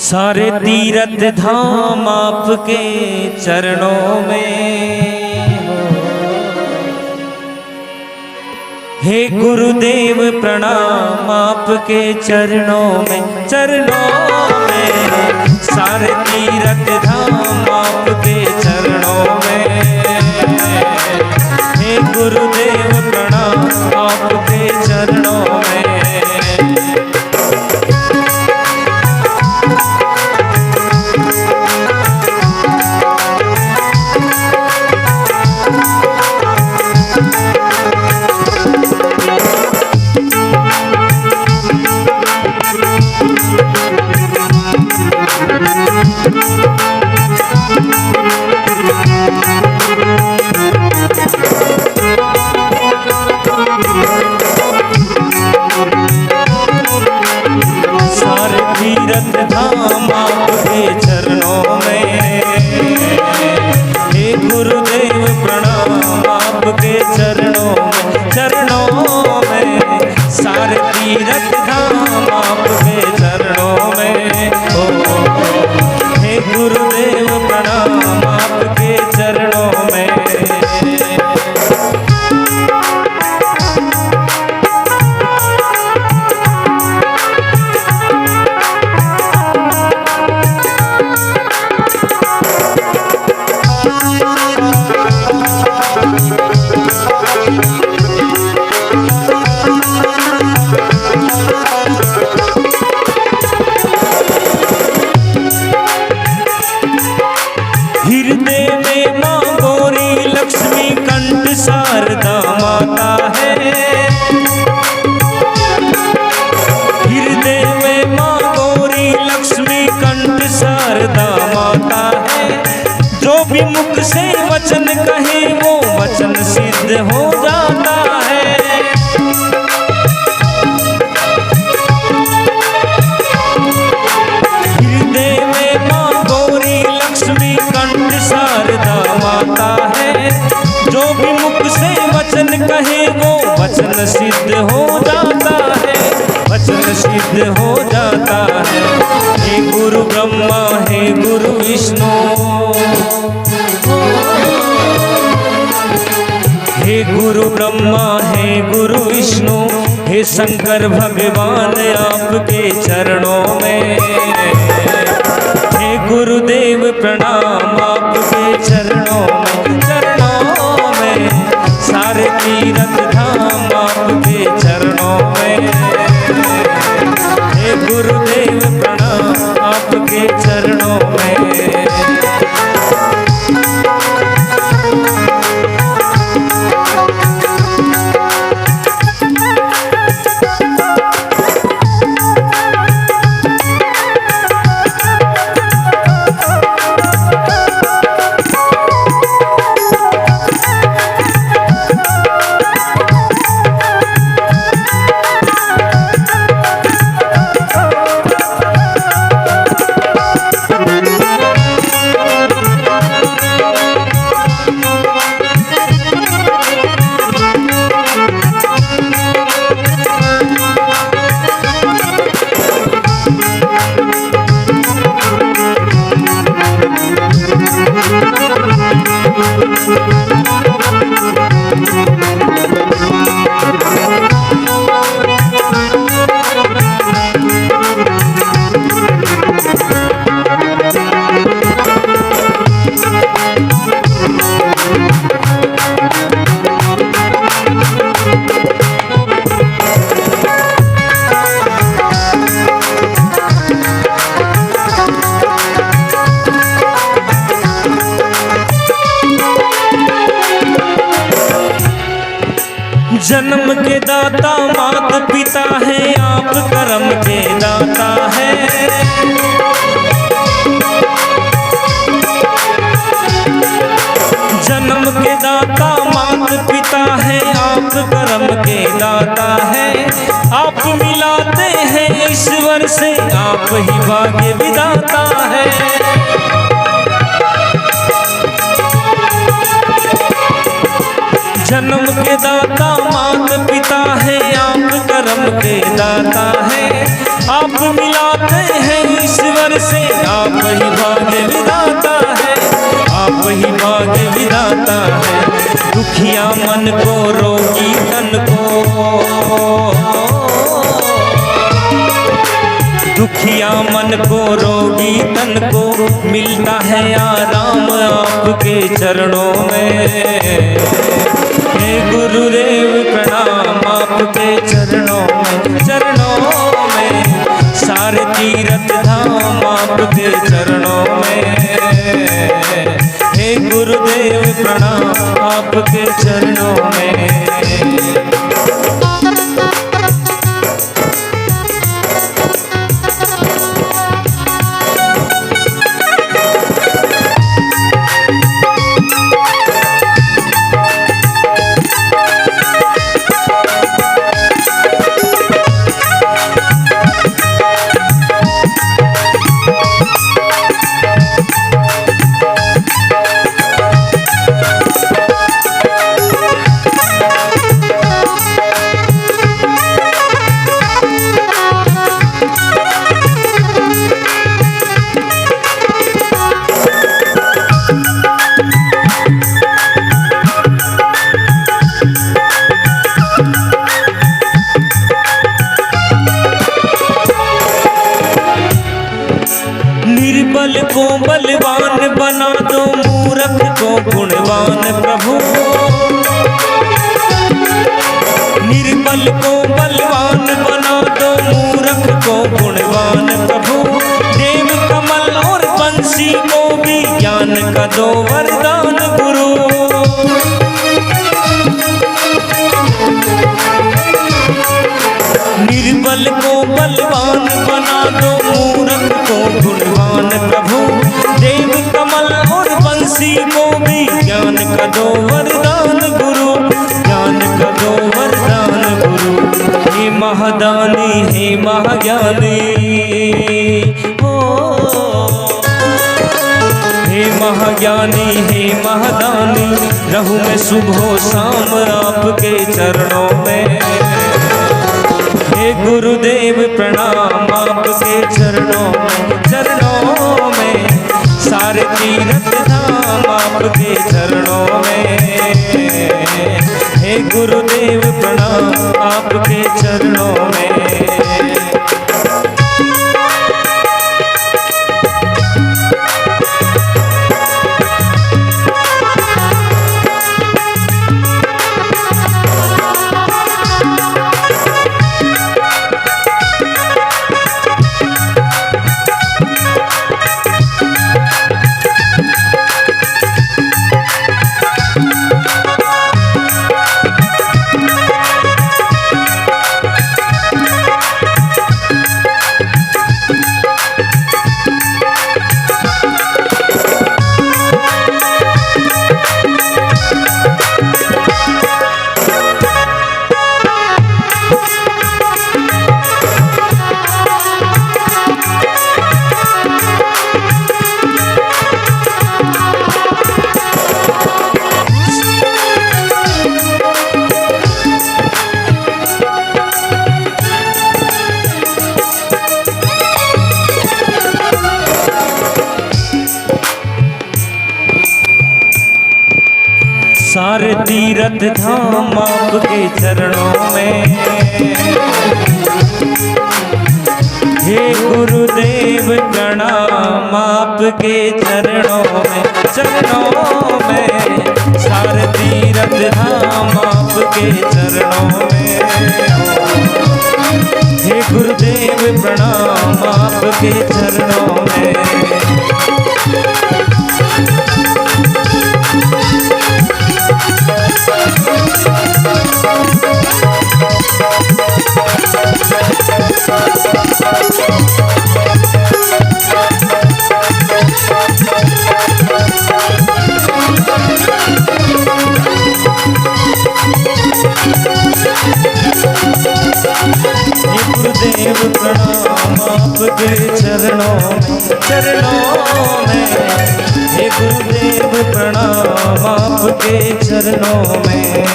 सारे तीरथ धाम आपके चरणों में हो। हे गुरुदेव प्रणाम आपके चरणों में, चरणों में। सारे तीरथ धाम आपके चरणों में। हे गुरुदेव प्रणाम आपके चरणों में। तीरथ धाम आपके चरणों में। हे गुरुदेव प्रणाम आपके चरणों में, चरणों में। सारे तीरथ धाम आपके चरणों में हो। हे गुरुदेव प्रणाम आपके चरणों में। हृदय में माँ गौरी लक्ष्मी कंठ शारदा माता है। हृदय में माँ गौरी लक्ष्मी कंठ शारदा माता है। जो भी मुख से वचन कहे वो वचन सिद्ध हो जाता है। हृदय में माँ गौरी लक्ष्मी कंठ शारदा माता है। जो भी मुख से वचन कहे वो वचन सिद्ध हो जाता है, वचन सिद्ध हो जाता है। हे गुरु ब्रह्मा हे गुरु विष्णु, हे गुरु ब्रह्मा हे गुरु विष्णु। हे शंकर भगवान आपके चरणों में। हे गुरुदेव प्रणाम आपके चरणों में, चरणों में। सारे तीरथ धाम आपके चरणों में। हे गुरुदेव प्रणाम आपके चरणों में। जन्म के दाता माता पिता है, आप कर्म के दाता है। जन्म के दाता माता पिता है, आप कर्म के दाता है। आप मिलाते हैं ईश्वर से, आप ही भाग्य विधाता है। जन्म के दाता माता पिता है, आप कर्म के दाता है। आप मिलाते हैं ईश्वर ऊपर से आप ही भाग्य विधाता है, आप ही भाग्य विधाता है। दुखिया मन को रोगी तन को, दुखिया मन को रोगी तन को मिलता है आराम आपके चरणों में। हे गुरुदेव प्रणाम आपके चरणों में, चरणों में। सारे तीर्थ धाम आपके चरणों में। हे गुरुदेव प्रणाम आपके चरणों में। निर्बल को बलवान बना दो, मूर्ख को गुणवान प्रभु। निर्बल को बलवान बना दो, मूर्ख को गुणवान प्रभु। देव कमल और बंसी को भी ज्ञान का दो वरदान गुरु। निर्बल को बलवान बना दो, मूर्ख को गुणवान प्रभु। देव कमल और बंसी को भी ज्ञान का दो वरदान गुरु, ज्ञान का दो वरदान गुरु। हे महादानी हे महाज्ञानी, ओ हे महाज्ञानी हे महादानी। रहूं मैं सुबह शाम आपके चरणों में। हे गुरुदेव प्रणाम आपके चरणों में, चरणों में। सारे तीर्थ धाम आपके चरणों में। हे गुरुदेव प्रणाम आपके चरणों में। सारे तीर्थ धाम आपके चरणों में। हे गुरुदेव प्रणाम आपके चरणों में, चरणों में। सारे तीर्थ धाम आपके चरणों में। हे गुरुदेव प्रणाम आपके चरणों में। गुरुदेव प्रणाम आपके चरणों में, चरणों में। हे गुरुदेव प्रणाम आपके चरणों में।